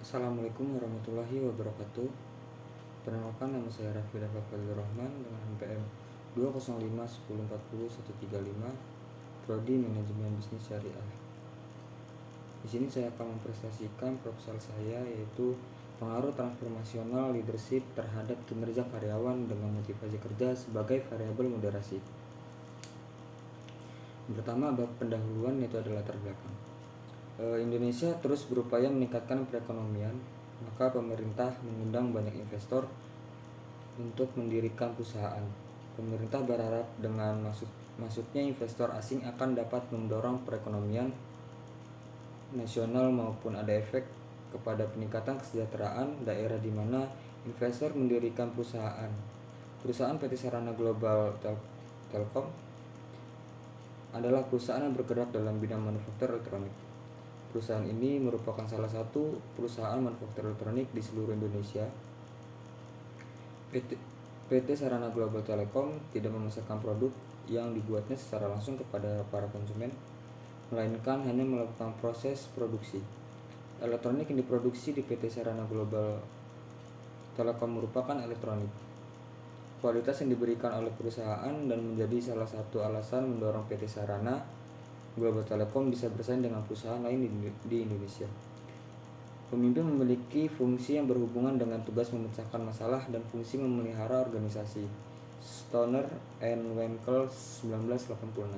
Assalamualaikum warahmatullahi wabarakatuh. Perkenalkan, nama saya Raffi Fadlur Rahman dengan NPM 2051040135135, Prodi Manajemen Bisnis Syariah. Di sini saya akan mempresentasikan proposal saya, yaitu pengaruh transformasional leadership terhadap kinerja karyawan dengan motivasi kerja sebagai variabel moderasi. Yang pertama, bab pendahuluan, yaitu adalah latar belakang. Indonesia terus berupaya meningkatkan perekonomian, maka pemerintah mengundang banyak investor untuk mendirikan perusahaan. Pemerintah berharap dengan masuknya investor asing akan dapat mendorong perekonomian nasional maupun ada efek kepada peningkatan kesejahteraan daerah di mana investor mendirikan perusahaan. Perusahaan PT Sarana Global Telkom adalah perusahaan yang bergerak dalam bidang manufaktur elektronik. Perusahaan ini merupakan salah satu perusahaan manufaktur elektronik di seluruh Indonesia. PT Sarana Global Telecom tidak memasarkan produk yang dibuatnya secara langsung kepada para konsumen, melainkan hanya melakukan proses produksi. Elektronik yang diproduksi di PT Sarana Global Telecom merupakan elektronik kualitas yang diberikan oleh perusahaan dan menjadi salah satu alasan mendorong PT Sarana Global Telecom bisa bersaing dengan perusahaan lain di Indonesia. Pemimpin memiliki fungsi yang berhubungan dengan tugas memecahkan masalah dan fungsi memelihara organisasi. Stoner and Wenkel 1986.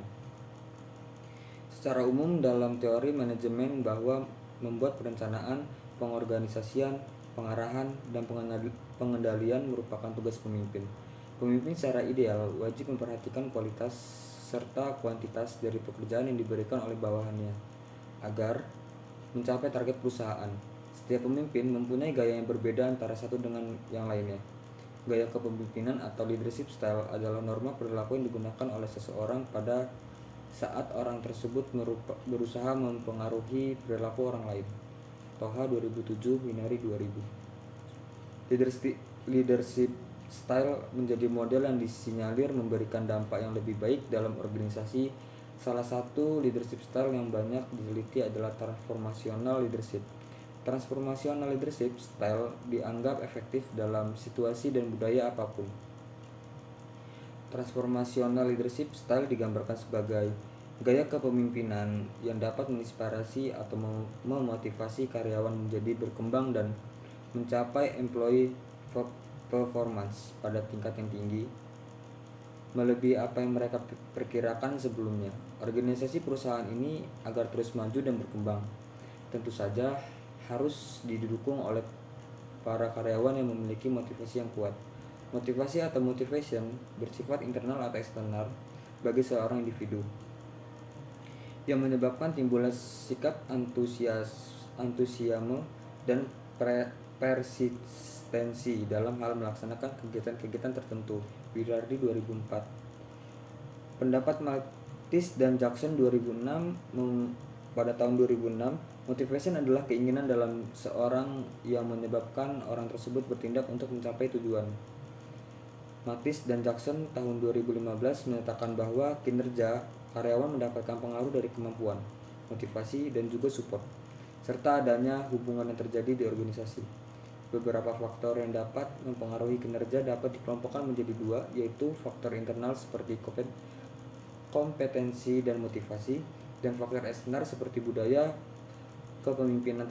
Secara umum dalam teori manajemen bahwa membuat perencanaan, pengorganisasian, pengarahan, dan pengendalian merupakan tugas pemimpin. Pemimpin secara ideal wajib memperhatikan kualitas serta kuantitas dari pekerjaan yang diberikan oleh bawahannya agar mencapai target perusahaan. Setiap pemimpin mempunyai gaya yang berbeda antara satu dengan yang lainnya. Gaya kepemimpinan atau leadership style adalah norma perilaku yang digunakan oleh seseorang pada saat orang tersebut berusaha mempengaruhi perilaku orang lain. Toha 2007, Winari 2000. Leadership style menjadi model yang disinyalir memberikan dampak yang lebih baik dalam organisasi. Salah satu leadership style yang banyak diteliti adalah transformational leadership. Transformational leadership style dianggap efektif dalam situasi dan budaya apapun. Transformational leadership style digambarkan sebagai gaya kepemimpinan yang dapat menginspirasi atau memotivasi karyawan menjadi berkembang dan mencapai employee performance pada tingkat yang tinggi, melebihi apa yang mereka perkirakan sebelumnya. Organisasi perusahaan ini agar terus maju dan berkembang, tentu saja harus didukung oleh para karyawan yang memiliki motivasi yang kuat. Motivasi atau motivation bersifat internal atau eksternal bagi seorang individu, yang menyebabkan timbulnya sikap antusiasme dan persistensi dalam hal melaksanakan kegiatan-kegiatan tertentu. Wirardi 2004. Pendapat Maltese dan Jackson 2006. Pada tahun 2006, motivation adalah keinginan dalam seorang yang menyebabkan orang tersebut bertindak untuk mencapai tujuan. Maltese dan Jackson tahun 2015 menyatakan bahwa kinerja karyawan mendapatkan pengaruh dari kemampuan, motivasi, dan juga support, serta adanya hubungan yang terjadi di organisasi. Beberapa faktor yang dapat mempengaruhi kinerja dapat dikelompokkan menjadi dua, yaitu faktor internal seperti kompetensi dan motivasi, dan faktor eksternal seperti budaya, kepemimpinan,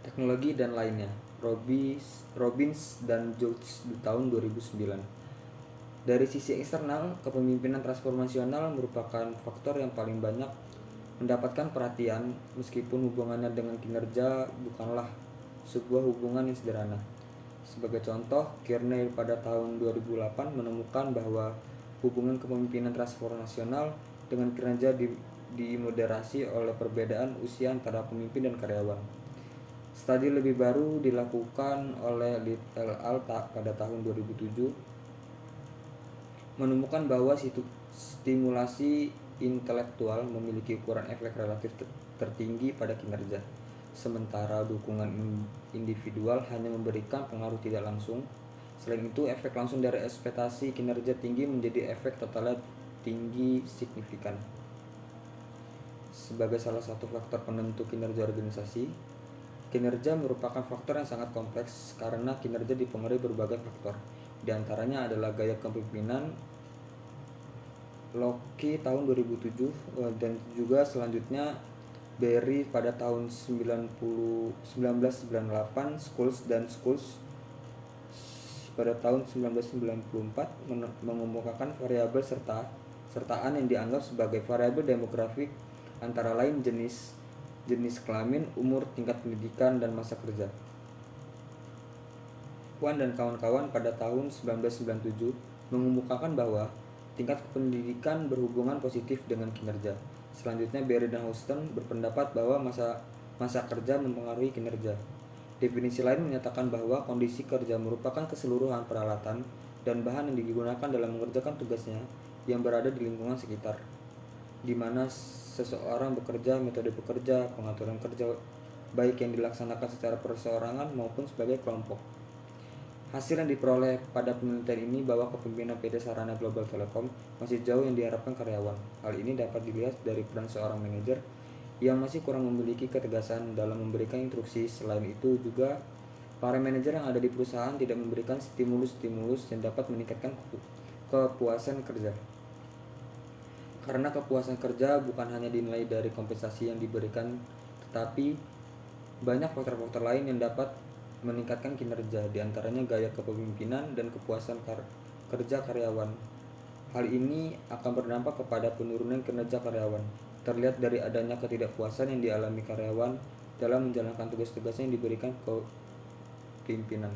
teknologi, dan lainnya. Robbins dan George di tahun 2009. Dari sisi eksternal, kepemimpinan transformasional merupakan faktor yang paling banyak mendapatkan perhatian, meskipun hubungannya dengan kinerja bukanlah sebuah hubungan yang sederhana. Sebagai contoh, Kearney pada tahun 2008 menemukan bahwa hubungan kepemimpinan transformasional dengan kinerja dimoderasi oleh perbedaan usia antara pemimpin dan karyawan. Studi lebih baru dilakukan oleh Little al. Pada tahun 2007 menemukan bahwa stimulasi intelektual memiliki ukuran efek relatif tertinggi pada kinerja, sementara dukungan individual hanya memberikan pengaruh tidak langsung. Selain itu, efek langsung dari ekspektasi kinerja tinggi menjadi efek totalnya tinggi signifikan. sebagai salah satu faktor penentu kinerja organisasi. Kinerja merupakan faktor yang sangat kompleks karena kinerja dipengaruhi berbagai faktor. Di antaranya adalah gaya kepemimpinan Locke tahun 2007, dan juga selanjutnya Berry pada tahun 1998, Schools pada tahun 1994 mengemukakan variabel sertaan yang dianggap sebagai variabel demografik, antara lain jenis kelamin, umur, tingkat pendidikan, dan masa kerja. Wan dan kawan-kawan pada tahun 1997 mengemukakan bahwa tingkat pendidikan berhubungan positif dengan kinerja. Selanjutnya Berry dan Houston berpendapat bahwa masa kerja mempengaruhi kinerja. Definisi lain menyatakan bahwa kondisi kerja merupakan keseluruhan peralatan dan bahan yang digunakan dalam mengerjakan tugasnya yang berada di lingkungan sekitar, di mana seseorang bekerja, metode bekerja, pengaturan kerja, baik yang dilaksanakan secara perseorangan maupun sebagai kelompok. Hasil yang diperoleh pada penelitian ini bahwa kepemimpinan PT Sarana Global Telecom masih jauh yang diharapkan karyawan. Hal ini dapat dilihat dari peran seorang manajer yang masih kurang memiliki ketegasan dalam memberikan instruksi. Selain itu juga, para manajer yang ada di perusahaan tidak memberikan stimulus-stimulus yang dapat meningkatkan kepuasan kerja. Karena kepuasan kerja bukan hanya dinilai dari kompensasi yang diberikan, tetapi banyak faktor-faktor lain yang dapat meningkatkan kinerja, diantaranya gaya kepemimpinan dan kepuasan kerja karyawan. Hal ini akan berdampak kepada penurunan kinerja karyawan, terlihat dari adanya ketidakpuasan yang dialami karyawan dalam menjalankan tugas-tugasnya yang diberikan ke pimpinan.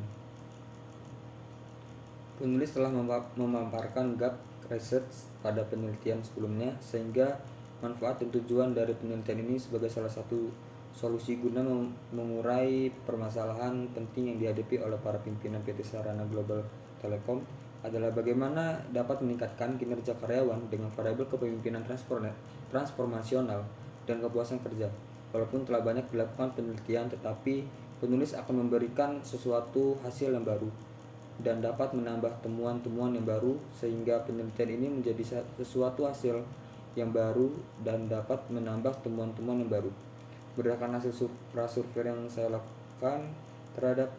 Penulis telah memaparkan gap research pada penelitian sebelumnya, sehingga manfaat dan tujuan dari penelitian ini sebagai salah satu solusi guna mengurai permasalahan penting yang dihadapi oleh para pimpinan PT Sarana Global Telecom adalah bagaimana dapat meningkatkan kinerja karyawan dengan variabel kepemimpinan transformasional dan kepuasan kerja. Walaupun telah banyak dilakukan penelitian, tetapi penulis akan memberikan sesuatu hasil yang baru dan dapat menambah temuan-temuan yang baru, sehingga penelitian ini menjadi sesuatu hasil yang baru dan dapat menambah temuan-temuan yang baru. Berdasarkan hasil prasurvei yang saya lakukan terhadap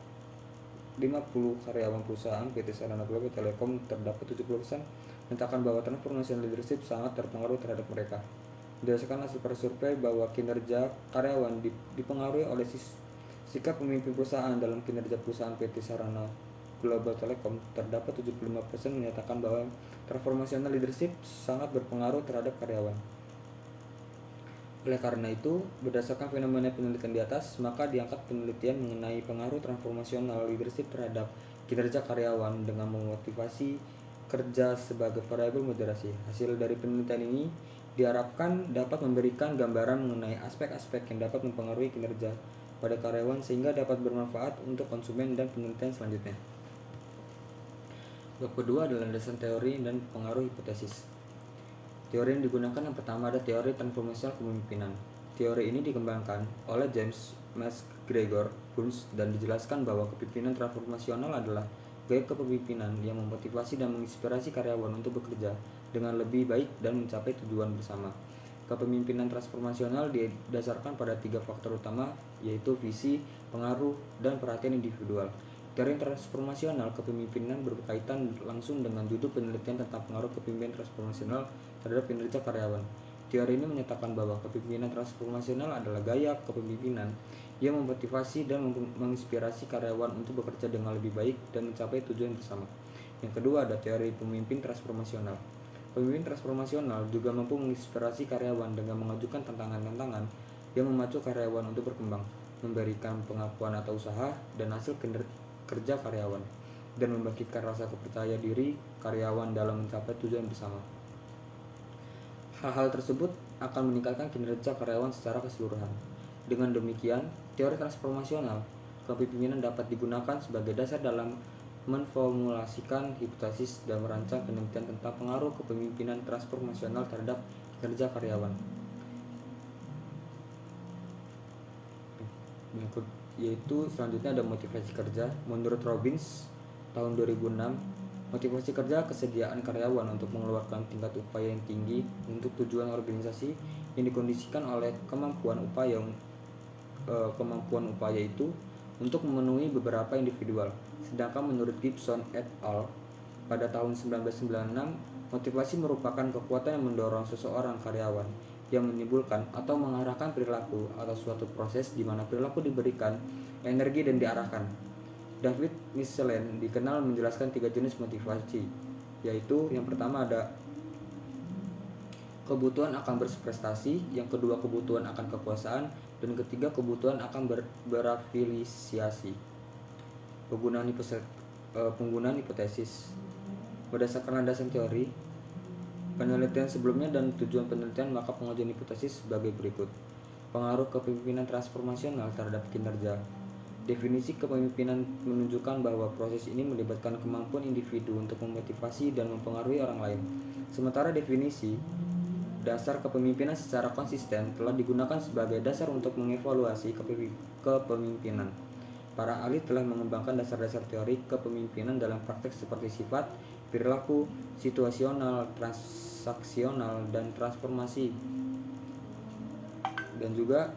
50 karyawan perusahaan PT Sarana Global Telecom, terdapat 70% menyatakan bahwa transformasi leadership sangat terpengaruh terhadap mereka. Berdasarkan hasil prasurvei bahwa kinerja karyawan dipengaruhi oleh sikap pemimpin perusahaan dalam kinerja perusahaan PT Sarana Global Telecom, terdapat 75% menyatakan bahwa transformational leadership sangat berpengaruh terhadap karyawan. Oleh karena itu, berdasarkan fenomena penelitian di atas, maka diangkat penelitian mengenai pengaruh transformasional leadership terhadap kinerja karyawan dengan memotivasi kerja sebagai variabel moderasi. Hasil dari penelitian ini diharapkan dapat memberikan gambaran mengenai aspek-aspek yang dapat mempengaruhi kinerja pada karyawan sehingga dapat bermanfaat untuk konsumen dan penelitian selanjutnya. Bab kedua adalah landasan teori dan pengaruh hipotesis. Teori yang digunakan yang pertama ada teori transformasional kepemimpinan. Teori ini dikembangkan oleh James McGregor Burns dan dijelaskan bahwa kepemimpinan transformasional adalah gaya kepemimpinan yang memotivasi dan menginspirasi karyawan untuk bekerja dengan lebih baik dan mencapai tujuan bersama. Kepemimpinan transformasional didasarkan pada 3 faktor utama, yaitu visi, pengaruh, dan perhatian individual. Teori transformasional kepemimpinan berkaitan langsung dengan judul penelitian tentang pengaruh kepemimpinan transformasional terhadap kinerja karyawan. Teori ini menyatakan bahwa kepemimpinan transformasional adalah gaya kepemimpinan yang memotivasi dan menginspirasi karyawan untuk bekerja dengan lebih baik dan mencapai tujuan bersama. Yang kedua ada teori pemimpin transformasional. Pemimpin transformasional juga mampu menginspirasi karyawan dengan mengajukan tantangan-tantangan yang memacu karyawan untuk berkembang, memberikan pengakuan atau usaha dan hasil kerja karyawan, dan membangkitkan rasa kepercaya diri karyawan dalam mencapai tujuan bersama. Hal-hal tersebut akan meningkatkan kinerja karyawan secara keseluruhan. Dengan demikian, teori transformasional kepemimpinan dapat digunakan sebagai dasar dalam memformulasikan hipotesis dan merancang penelitian tentang pengaruh kepemimpinan transformasional terhadap kinerja karyawan. Yaitu selanjutnya ada motivasi kerja. Menurut Robbins tahun 2006, motivasi kerja kesediaan karyawan untuk mengeluarkan tingkat upaya yang tinggi untuk tujuan organisasi yang dikondisikan oleh kemampuan upaya itu untuk memenuhi beberapa individual. Sedangkan menurut Gibson et al. Pada tahun 1996, motivasi merupakan kekuatan yang mendorong seseorang karyawan yang menimbulkan atau mengarahkan perilaku atau suatu proses di mana perilaku diberikan energi dan diarahkan. David Michelin dikenal menjelaskan 3 jenis motivasi, yaitu yang pertama ada kebutuhan akan berprestasi, yang kedua kebutuhan akan kekuasaan, dan ketiga kebutuhan akan berafiliasi. Penggunaan hipotesis. Berdasarkan landasan teori, penelitian sebelumnya dan tujuan penelitian, maka pengajuan hipotesis sebagai berikut. Pengaruh kepemimpinan transformasional terhadap kinerja. Definisi kepemimpinan menunjukkan bahwa proses ini melibatkan kemampuan individu untuk memotivasi dan mempengaruhi orang lain. Sementara definisi dasar kepemimpinan secara konsisten telah digunakan sebagai dasar untuk mengevaluasi kepemimpinan. Para ahli telah mengembangkan dasar-dasar teori kepemimpinan dalam praktek seperti sifat, perilaku, situasional, transaksional, dan transformasi. Dan juga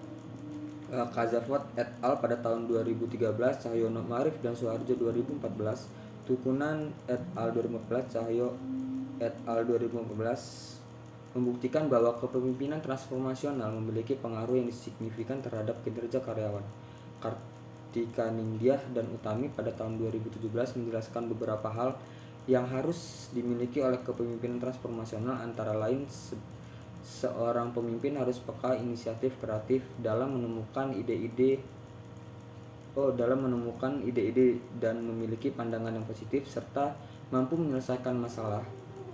Kazafot et al. Pada tahun 2013, Cahyono Marif dan Suharjo 2014, Tukunan et al. 2014, Cahyo et al. 2014 membuktikan bahwa kepemimpinan transformasional memiliki pengaruh yang signifikan terhadap kinerja karyawan. Kartika Ningtyah dan Utami pada tahun 2017 menjelaskan beberapa hal yang harus dimiliki oleh kepemimpinan transformasional, antara lain seorang pemimpin harus peka, inisiatif, kreatif dalam menemukan ide-ide dan memiliki pandangan yang positif, serta mampu menyelesaikan masalah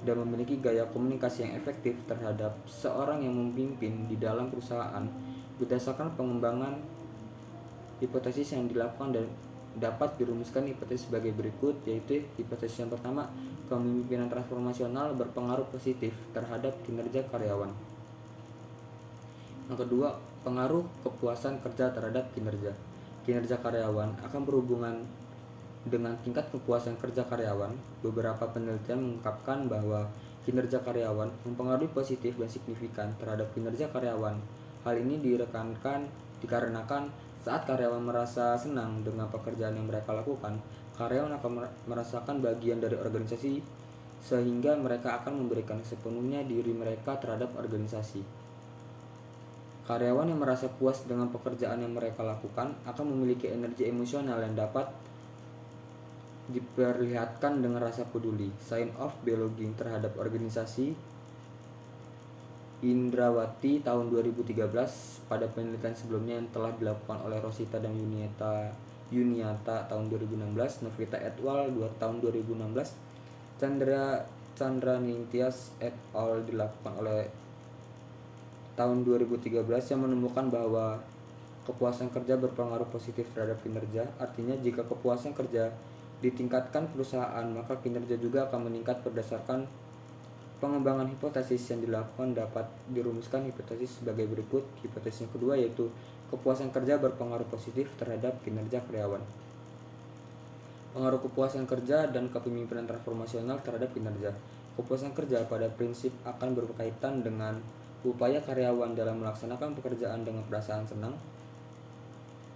dan memiliki gaya komunikasi yang efektif terhadap seorang yang memimpin di dalam perusahaan. Berdasarkan pengembangan hipotesis yang dilakukan dan dapat dirumuskan hipotesis sebagai berikut, yaitu hipotesis yang pertama, kepemimpinan transformasional berpengaruh positif terhadap kinerja karyawan. Yang kedua, pengaruh kepuasan kerja terhadap kinerja. Kinerja karyawan akan berhubungan dengan tingkat kepuasan kerja karyawan. Beberapa penelitian mengungkapkan bahwa kinerja karyawan mempengaruhi positif dan signifikan terhadap kinerja karyawan. Hal ini dikarenakan saat karyawan merasa senang dengan pekerjaan yang mereka lakukan, karyawan akan merasakan bagian dari organisasi, sehingga mereka akan memberikan sepenuhnya diri mereka terhadap organisasi. Karyawan yang merasa puas dengan pekerjaan yang mereka lakukan akan memiliki energi emosional yang dapat diperlihatkan dengan rasa peduli, sign of belonging terhadap organisasi. Indrawati tahun 2013 pada penelitian sebelumnya yang telah dilakukan oleh Rosita dan Yuniata tahun 2016, Novita et al. Tahun 2016, Chandra Ningtyas et al. Dilakukan oleh tahun 2013, yang menemukan bahwa kepuasan kerja berpengaruh positif terhadap kinerja. Artinya jika kepuasan kerja ditingkatkan perusahaan, maka kinerja juga akan meningkat. Berdasarkan pengembangan hipotesis yang dilakukan, dapat dirumuskan hipotesis sebagai berikut. Hipotesis yang kedua, yaitu kepuasan kerja berpengaruh positif terhadap kinerja karyawan. Pengaruh kepuasan kerja dan kepemimpinan transformasional terhadap kinerja. Kepuasan kerja pada prinsip akan berkaitan dengan upaya karyawan dalam melaksanakan pekerjaan dengan perasaan senang,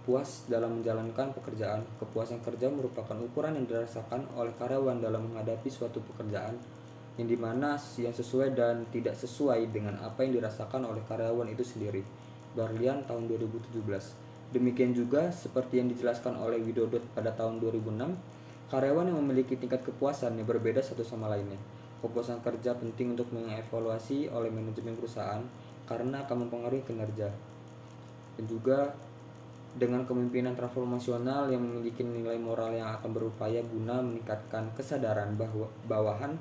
puas dalam menjalankan pekerjaan. Kepuasan kerja merupakan ukuran yang dirasakan oleh karyawan dalam menghadapi suatu pekerjaan, yang dimana yang sesuai dan tidak sesuai dengan apa yang dirasakan oleh karyawan itu sendiri. Barlian tahun 2017. Demikian juga seperti yang dijelaskan oleh Widodo pada tahun 2006, karyawan yang memiliki tingkat kepuasan yang berbeda satu sama lainnya. Kepuasan kerja penting untuk mengevaluasi oleh manajemen perusahaan karena akan mempengaruhi kinerja. Dan juga dengan kepemimpinan transformasional yang memiliki nilai moral yang akan berupaya guna meningkatkan kesadaran bawahan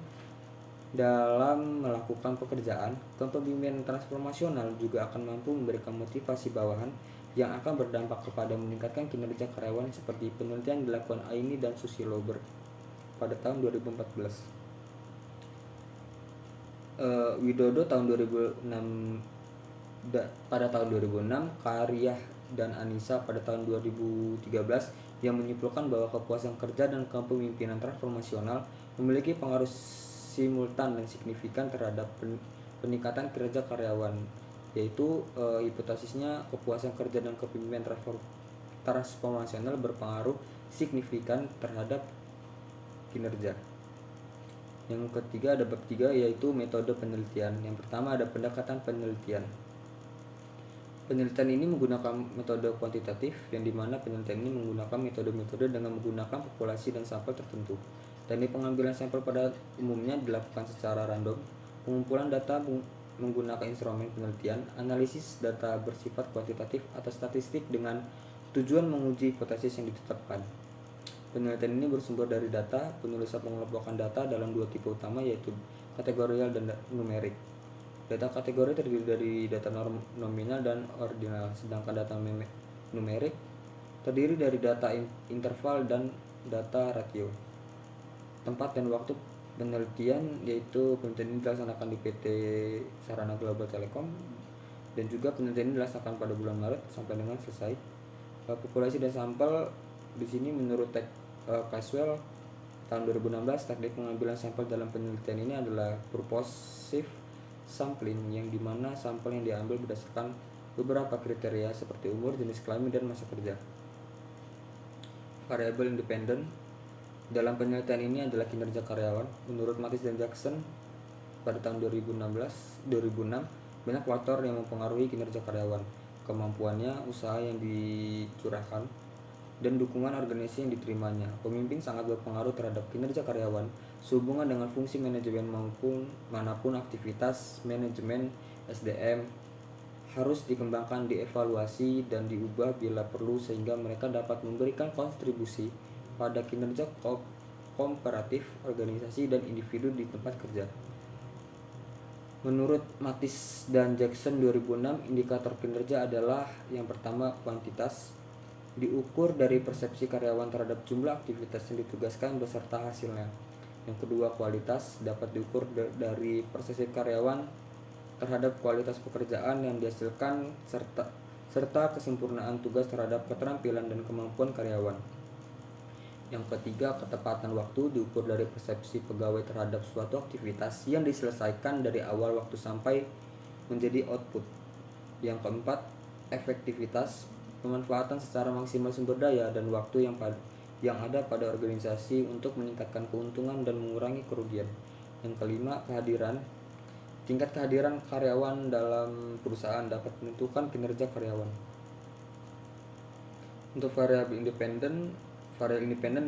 dalam melakukan pekerjaan. Kepemimpinan transformasional juga akan mampu memberikan motivasi bawahan yang akan berdampak kepada meningkatkan kinerja karyawan, seperti penelitian dilakukan Aini dan Susilo pada tahun 2014. Widodo tahun 2006 pada tahun 2006, Karyah dan Anissa pada tahun 2013, yang menyimpulkan bahwa kepuasan kerja dan kepemimpinan transformasional memiliki pengaruh simultan dan signifikan terhadap peningkatan kinerja karyawan. yaitu hipotesisnya kepuasan kerja dan kepemimpinan transformasional berpengaruh signifikan terhadap kinerja. Yang ketiga ada bab 3 yaitu metode penelitian. Yang pertama ada pendekatan penelitian. Penelitian ini menggunakan metode kuantitatif, yang dimana penelitian ini menggunakan metode-metode dengan menggunakan populasi dan sampel tertentu. Teknik pengambilan sampel pada umumnya dilakukan secara random. Pengumpulan data menggunakan instrumen penelitian, analisis data bersifat kuantitatif atau statistik dengan tujuan menguji hipotesis yang ditetapkan. Penelitian ini bersumber dari data. Penulisan pengelompokan data dalam dua tipe utama, yaitu kategorial dan numerik. Data kategori terdiri dari data nominal dan ordinal, sedangkan data numerik terdiri dari data interval dan data ratio. Tempat dan waktu penelitian, yaitu penelitian ini dilaksanakan di PT Sarana Global Telekom, dan juga penelitian ini dilaksanakan pada bulan Maret sampai dengan selesai. Populasi dan sampel di sini menurut Caswell tahun 2016, teknik pengambilan sampel dalam penelitian ini adalah purposive sampling, yang dimana sampel yang diambil berdasarkan beberapa kriteria seperti umur, jenis kelamin, dan masa kerja. Variabel independen dalam penelitian ini adalah kinerja karyawan. Menurut Mathis dan Jackson pada tahun 2006, banyak faktor yang mempengaruhi kinerja karyawan: kemampuannya, usaha yang dicurahkan, dan dukungan organisasi yang diterimanya. Pemimpin sangat berpengaruh terhadap kinerja karyawan sehubungan dengan fungsi manajemen manapun aktivitas manajemen SDM harus dikembangkan, dievaluasi, dan diubah bila perlu sehingga mereka dapat memberikan kontribusi pada kinerja komparatif organisasi dan individu di tempat kerja. Menurut Mathis dan Jackson 2006, indikator kinerja adalah yang pertama kuantitas, diukur dari persepsi karyawan terhadap jumlah aktivitas yang ditugaskan beserta hasilnya. Yang kedua kualitas, dapat diukur dari persepsi karyawan terhadap kualitas pekerjaan yang dihasilkan serta kesempurnaan tugas terhadap keterampilan dan kemampuan karyawan. Yang ketiga, ketepatan waktu, diukur dari persepsi pegawai terhadap suatu aktivitas yang diselesaikan dari awal waktu sampai menjadi output. Yang keempat, efektivitas, pemanfaatan secara maksimal sumber daya dan waktu yang ada pada organisasi untuk meningkatkan keuntungan dan mengurangi kerugian. Yang kelima, kehadiran. Tingkat kehadiran karyawan dalam perusahaan dapat menentukan kinerja karyawan. Untuk variabel independen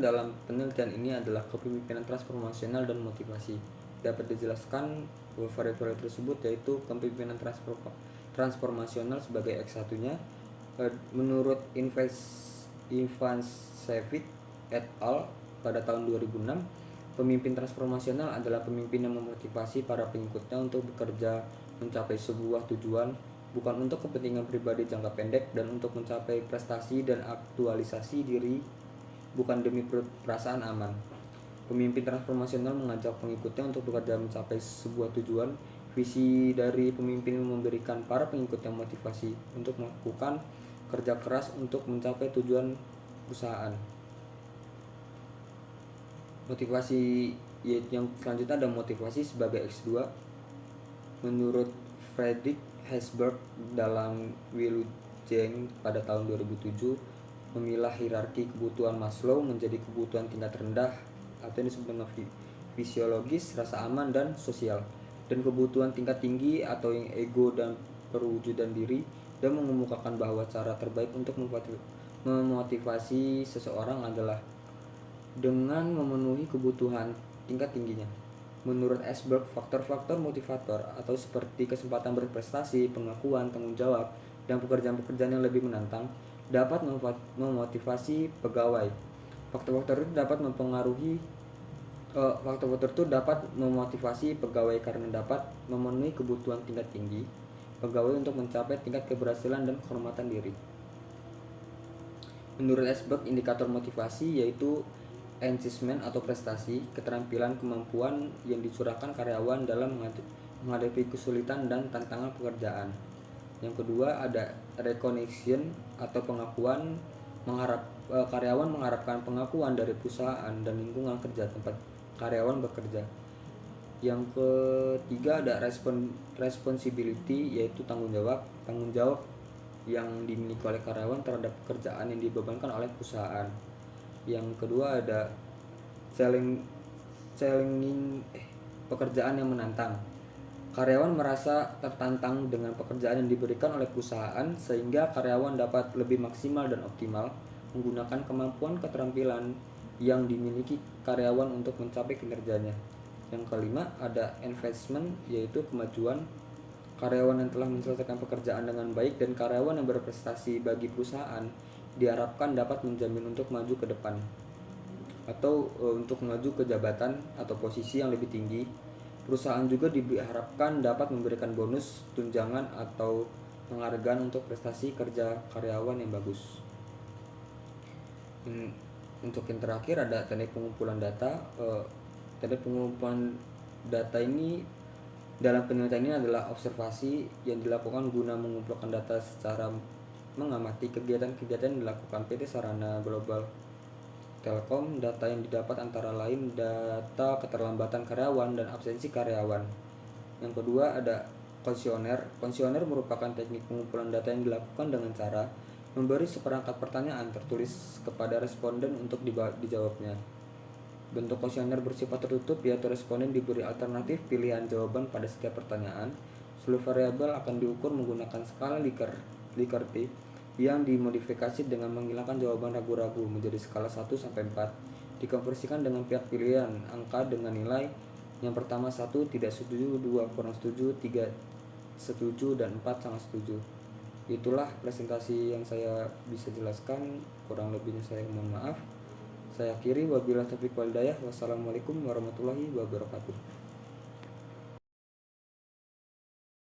dalam penelitian ini adalah kepemimpinan transformasional dan motivasi. Dapat dijelaskan bahwa variabel tersebut yaitu kepemimpinan transformasional sebagai X1-nya. Menurut Ivancevic et al. Pada tahun 2006, pemimpin transformasional adalah pemimpin yang memotivasi para pengikutnya untuk bekerja mencapai sebuah tujuan, bukan untuk kepentingan pribadi jangka pendek, dan untuk mencapai prestasi dan aktualisasi diri, bukan demi perasaan aman. Pemimpin transformasional mengajak pengikutnya untuk bekerja mencapai sebuah tujuan. Visi dari pemimpin memberikan para pengikutnya motivasi untuk melakukan kerja keras untuk mencapai tujuan perusahaan. Motivasi yang selanjutnya ada motivasi sebagai X2. Menurut Friedrich Herzberg dalam Wilujeng pada tahun 2007, memilah hierarki kebutuhan Maslow menjadi kebutuhan tingkat rendah atau yang disebut dengan fisiologis, rasa aman, dan sosial, dan kebutuhan tingkat tinggi atau yang ego dan perwujudan diri, dan mengemukakan bahwa cara terbaik untuk memotivasi seseorang adalah dengan memenuhi kebutuhan tingkat tingginya. Menurut Herzberg, faktor-faktor motivator atau seperti kesempatan berprestasi, pengakuan, tanggung jawab, dan pekerjaan-pekerjaan yang lebih menantang dapat memotivasi pegawai. Faktor-faktor itu dapat memotivasi pegawai karena dapat memenuhi kebutuhan tingkat tinggi pegawai untuk mencapai tingkat keberhasilan dan kehormatan diri. Menurut Herzberg, indikator motivasi yaitu achievement atau prestasi, keterampilan, kemampuan yang dicurahkan karyawan dalam menghadapi kesulitan dan tantangan pekerjaan. Yang kedua ada recognition atau pengakuan, karyawan mengharapkan pengakuan dari perusahaan dan lingkungan kerja tempat karyawan bekerja. Yang ketiga ada responsibility, yaitu tanggung jawab yang dimiliki oleh karyawan terhadap pekerjaan yang dibebankan oleh perusahaan. Yang kedua ada challenging pekerjaan yang menantang. Karyawan merasa tertantang dengan pekerjaan yang diberikan oleh perusahaan sehingga karyawan dapat lebih maksimal dan optimal menggunakan kemampuan keterampilan yang dimiliki karyawan untuk mencapai kinerjanya. Yang kelima ada investment, yaitu kemajuan. Karyawan yang telah menyelesaikan pekerjaan dengan baik dan karyawan yang berprestasi bagi perusahaan diharapkan dapat menjamin untuk maju ke depan atau untuk maju ke jabatan atau posisi yang lebih tinggi. Perusahaan juga diharapkan dapat memberikan bonus, tunjangan, atau penghargaan untuk prestasi kerja karyawan yang bagus. Untuk yang terakhir ada teknik pengumpulan data. Teknik pengumpulan data ini dalam penelitian ini adalah observasi yang dilakukan guna mengumpulkan data secara mengamati kegiatan-kegiatan yang dilakukan PT Sarana Global Telkom. Data yang didapat antara lain data keterlambatan karyawan dan absensi karyawan. Yang kedua ada kuesioner. Kuesioner merupakan teknik pengumpulan data yang dilakukan dengan cara memberi seperangkat pertanyaan tertulis kepada responden untuk dijawabnya. Bentuk kuesioner bersifat tertutup, yaitu responden diberi alternatif pilihan jawaban pada setiap pertanyaan. Seluruh variabel akan diukur menggunakan skala Likert yang dimodifikasi dengan menghilangkan jawaban ragu-ragu menjadi skala 1 sampai 4. Dikonversikan dengan pihak pilihan angka dengan nilai yang pertama 1 tidak setuju, 2 kurang setuju, 3 setuju, dan 4 sangat setuju. Itulah presentasi yang saya bisa jelaskan, kurang lebihnya saya mohon maaf. Saya akhiri, wabillahi taufiq wal hidayah. Wassalamualaikum warahmatullahi wabarakatuh.